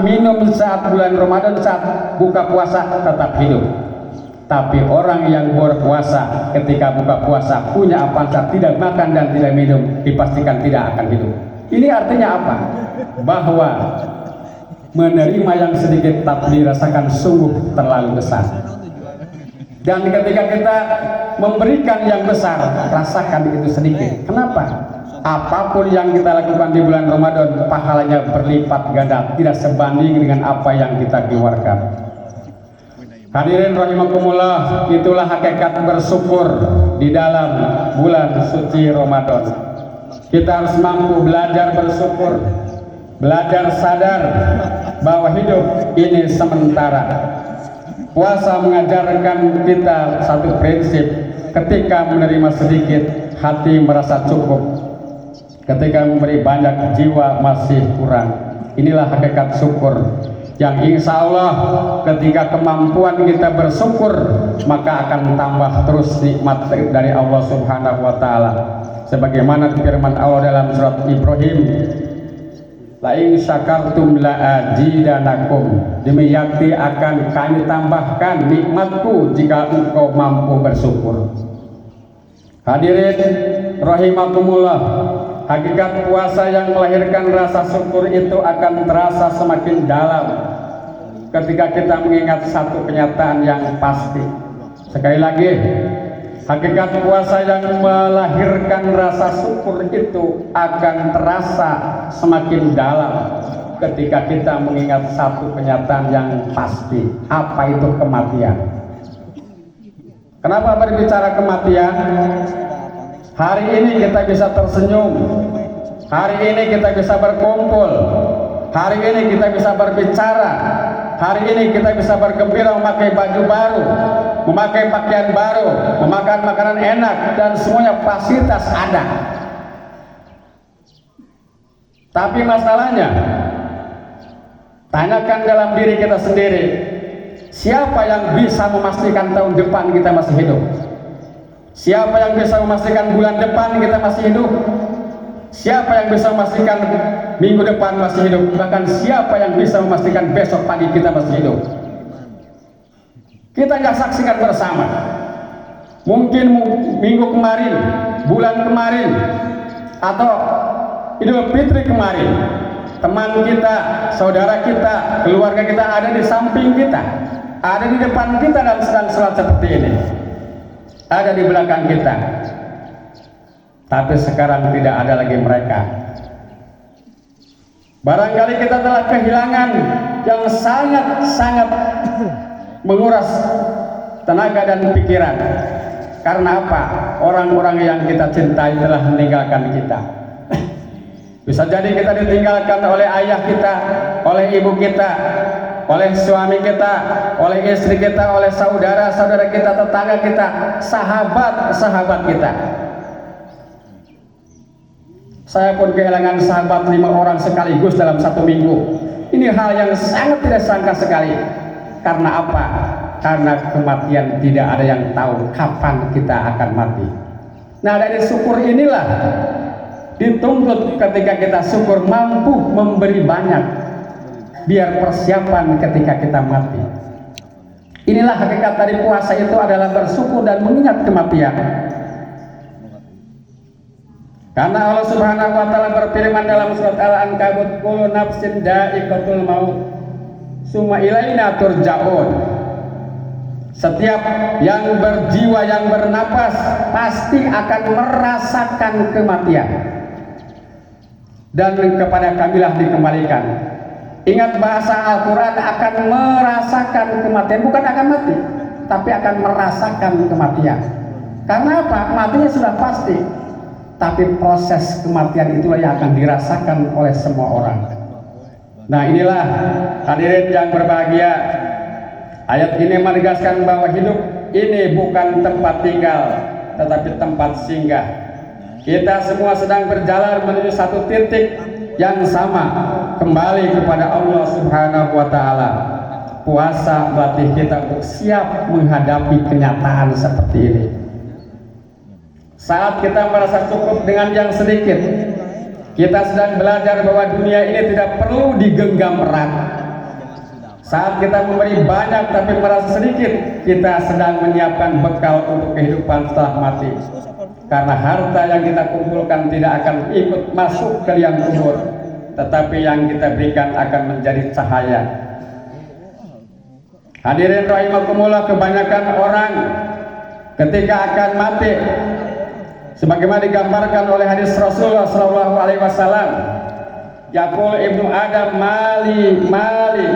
makan minum saat bulan Ramadan, saat buka puasa tetap hidup. Tapi orang yang berpuasa ketika buka puasa punya avansa tidak makan dan tidak minum, dipastikan tidak akan hidup. Ini artinya apa? Bahwa menerima yang sedikit tapi dirasakan sungguh terlalu besar. Dan ketika kita memberikan yang besar, rasakan itu sedikit. Kenapa? Apapun yang kita lakukan di bulan Ramadan, pahalanya berlipat ganda, tidak sebanding dengan apa yang kita keluarkan. Hadirin rahimakumullah, itulah hakikat bersyukur di dalam bulan suci Ramadan. Kita harus mampu belajar bersyukur, belajar sadar bahwa hidup ini sementara. Puasa mengajarkan kita satu prinsip, ketika menerima sedikit, hati merasa cukup. Ketika memberi banyak, jiwa masih kurang. Inilah hakikat syukur, yang insya Allah ketika kemampuan kita bersyukur, maka akan tambah terus nikmat dari Allah Subhanahu wa Ta'ala. Sebagaimana firman Allah dalam surat Ibrahim, la in syakartum la azidanakum, demi yakti akan kami tambahkan nikmatku jika engkau mampu bersyukur. Hadirin rahimakumullah, hakikat puasa yang melahirkan rasa syukur itu akan terasa semakin dalam ketika kita mengingat satu kenyataan yang pasti. Sekali lagi, hakikat puasa yang melahirkan rasa syukur itu akan terasa semakin dalam ketika kita mengingat satu kenyataan yang pasti. Apa itu kematian? Kenapa berbicara kematian? Hari ini kita bisa tersenyum, hari ini kita bisa berkumpul, hari ini kita bisa berbicara, hari ini kita bisa bergembira memakai baju baru, memakai pakaian baru, memakan makanan enak, dan semuanya fasilitas ada. Tapi masalahnya, tanyakan dalam diri kita sendiri, siapa yang bisa memastikan tahun depan kita masih hidup? Siapa yang bisa memastikan bulan depan kita masih hidup? Siapa yang bisa memastikan minggu depan masih hidup? Bahkan siapa yang bisa memastikan besok pagi kita masih hidup? Kita nggak saksikan bersama. Mungkin minggu kemarin, bulan kemarin, atau Idul Fitri kemarin, teman kita, saudara kita, keluarga kita ada di samping kita, ada di depan kita dan sedang sholat seperti ini, ada di belakang kita. Tapi sekarang tidak ada lagi mereka. Barangkali kita telah kehilangan yang sangat-sangat menguras tenaga dan pikiran. Karena apa? Orang-orang yang kita cintai telah meninggalkan kita. Bisa jadi kita ditinggalkan oleh ayah kita, oleh ibu kita, oleh suami kita, oleh istri kita, oleh saudara-saudara kita, tetangga kita, sahabat-sahabat kita. Saya pun kehilangan sahabat 5 orang sekaligus dalam 1 minggu. Ini hal yang sangat tidak sangka sekali. Karena apa? Karena kematian tidak ada yang tahu kapan kita akan mati. Nah, dari syukur inilah dituntut ketika kita syukur mampu memberi banyak, biar persiapan ketika kita mati. Inilah hakikat dari puasa, itu adalah bersyukur dan mengingat kematian. Karena Allah Subhanahu wa Ta'ala berfirman dalam surat Al-Ankabut, kullu nafsin dha'iqatul maut summa ilaina turja'un. Setiap yang berjiwa, yang bernapas pasti akan merasakan kematian, dan kepada kamilah dikembalikan. Ingat bahasa Al-Quran, akan merasakan kematian, bukan akan mati, tapi akan merasakan kematian. Karena apa? Matinya sudah pasti, tapi proses kematian itulah yang akan dirasakan oleh semua orang. Nah, inilah hadirin yang berbahagia, ayat ini menegaskan bahwa hidup ini bukan tempat tinggal, tetapi tempat singgah. Kita semua sedang berjalan menuju satu titik yang sama, kembali kepada Allah Subhanahu wa Ta'ala. Puasa melatih kita untuk siap menghadapi kenyataan seperti ini. Saat kita merasa cukup dengan yang sedikit, kita sedang belajar bahwa dunia ini tidak perlu digenggam erat, Saat kita memberi banyak tapi merasa sedikit, kita sedang menyiapkan bekal untuk kehidupan setelah mati. Karena harta yang kita kumpulkan tidak akan ikut masuk ke liang kubur, tetapi yang kita berikan akan menjadi cahaya. Hadirin rahimakumullah, kebanyakan orang ketika akan mati, sebagaimana digambarkan oleh hadis Rasulullah SAW, yaqul ibnu Adam mali mali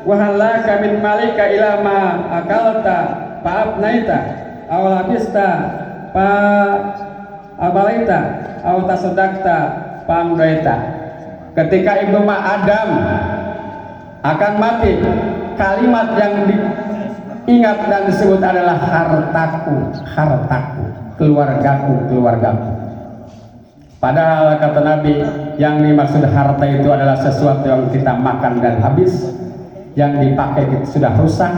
wahalaka min malika ila ma akalta fa abnaita aw labista fa abalaita aw tasaddaqta fa amdaita. Ketika ibnu Adam akan mati, kalimat yang diingat dan disebut adalah hartaku, hartaku, keluargaku, keluargaku. Padahal kata Nabi, yang dimaksud harta itu adalah sesuatu yang kita makan dan habis, yang dipakai sudah rusak,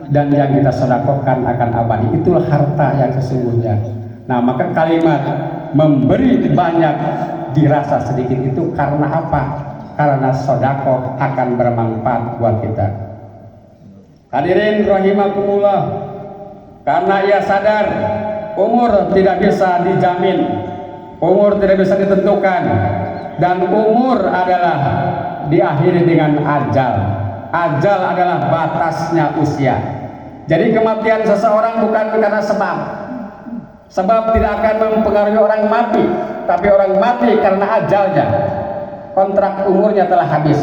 dan yang kita sedekahkan akan abadi. Itulah harta yang sesungguhnya. Nah, maka kalimat memberi banyak dirasa sedikit itu karena apa? Karena sedekah akan bermanfaat buat kita. Hadirin rahimakumullah, karena ia sadar umur tidak bisa dijamin, umur tidak bisa ditentukan, dan umur adalah diakhiri dengan ajal. Ajal adalah batasnya usia. Jadi kematian seseorang bukan karena sebab. Sebab tidak akan mempengaruhi orang mati, tapi orang mati karena ajalnya. Kontrak umurnya telah habis.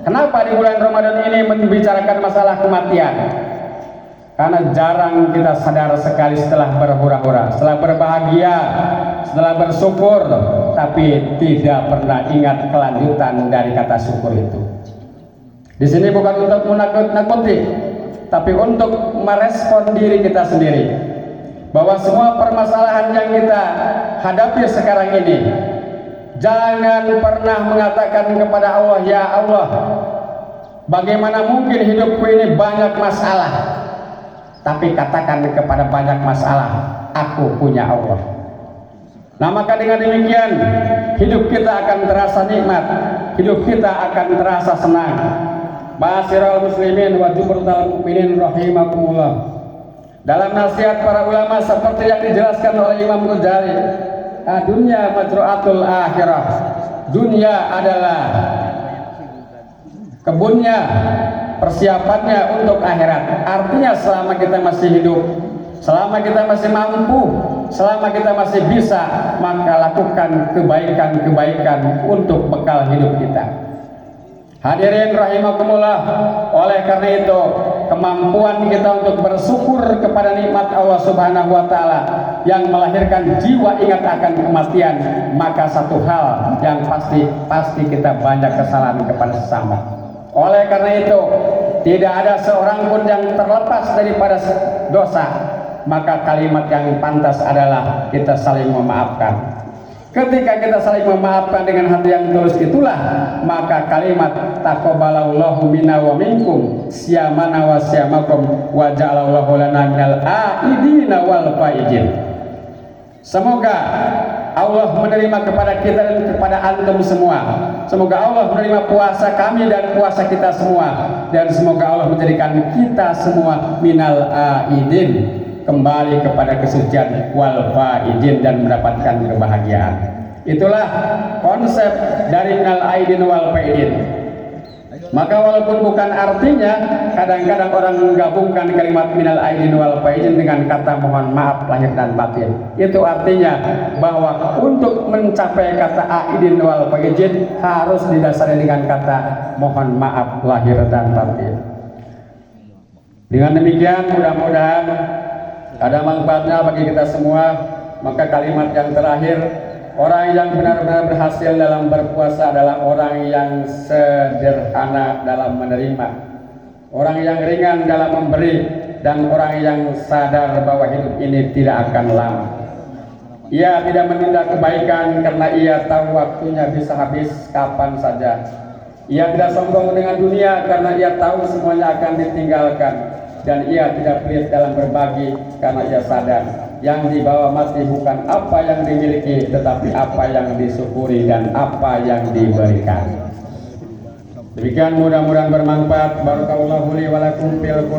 Kenapa di bulan Ramadan ini membicarakan masalah kematian? Karena jarang kita sadar sekali setelah berhura-hura, setelah berbahagia, setelah bersyukur, tapi tidak pernah ingat kelanjutan dari kata syukur itu. Di sini bukan untuk menakut-nakuti, tapi untuk merespon diri kita sendiri, bahwa semua permasalahan yang kita hadapi sekarang ini, jangan pernah mengatakan kepada Allah, ya Allah, bagaimana mungkin hidupku ini banyak masalah. Tapi katakan kepada banyak masalah, aku punya Allah. Nah, maka dengan demikian hidup kita akan terasa nikmat, hidup kita akan terasa senang. Ma'asyiral muslimin wa jumhurul mukminin rahimakumullah. Dalam nasihat para ulama seperti yang dijelaskan oleh Imam Ghazali, dunia majru'atul akhirah. Dunia adalah kebunnya, persiapannya untuk akhirat. Artinya selama kita masih hidup, selama kita masih mampu, selama kita masih bisa, maka lakukan kebaikan-kebaikan untuk bekal hidup kita. Hadirin rahimakumullah, oleh karena itu kemampuan kita untuk bersyukur kepada nikmat Allah Subhanahu wa taala yang melahirkan jiwa ingat akan kematian, maka satu hal yang pasti kita banyak kesalahan kepada sesama. Oleh karena itu tidak ada seorang pun yang terlepas daripada dosa, maka kalimat yang pantas adalah kita saling memaafkan. Ketika kita saling memaafkan dengan hati yang tulus, itulah maka kalimat taqabbalallahu minna wa minkum siyamana wa siyamakum wa ja'alallahu lana minal aidina wal faizin. Semoga Allah menerima kepada kita dan kepada antum semua. Semoga Allah menerima puasa kami dan puasa kita semua, dan semoga Allah menjadikan kita semua minal aidin, kembali kepada kesucian, wal faizin, dan mendapatkan kebahagiaan. Itulah konsep dari minal aidin wal faizin. Maka walaupun bukan artinya, kadang-kadang orang menggabungkan kalimat minal aidin wal faizin dengan kata mohon maaf lahir dan batin. Itu artinya bahwa untuk mencapai kata aidin wal faizin harus didasari dengan kata mohon maaf lahir dan batin. Dengan demikian mudah-mudahan ada manfaatnya bagi kita semua. Maka kalimat yang terakhir, orang yang benar-benar berhasil dalam berpuasa adalah orang yang sederhana dalam menerima, orang yang ringan dalam memberi, dan orang yang sadar bahwa hidup ini tidak akan lama. Ia tidak menunda kebaikan karena ia tahu waktunya bisa habis kapan saja. Ia tidak sombong dengan dunia karena ia tahu semuanya akan ditinggalkan. Dan ia tidak pelit dalam berbagi karena ia sadar yang dibawa mati bukan apa yang dimiliki, tetapi apa yang disyukuri dan apa yang diberikan. Demikian mudah-mudahan bermanfaat. Barakallahu li wa lakum fil Qur'an.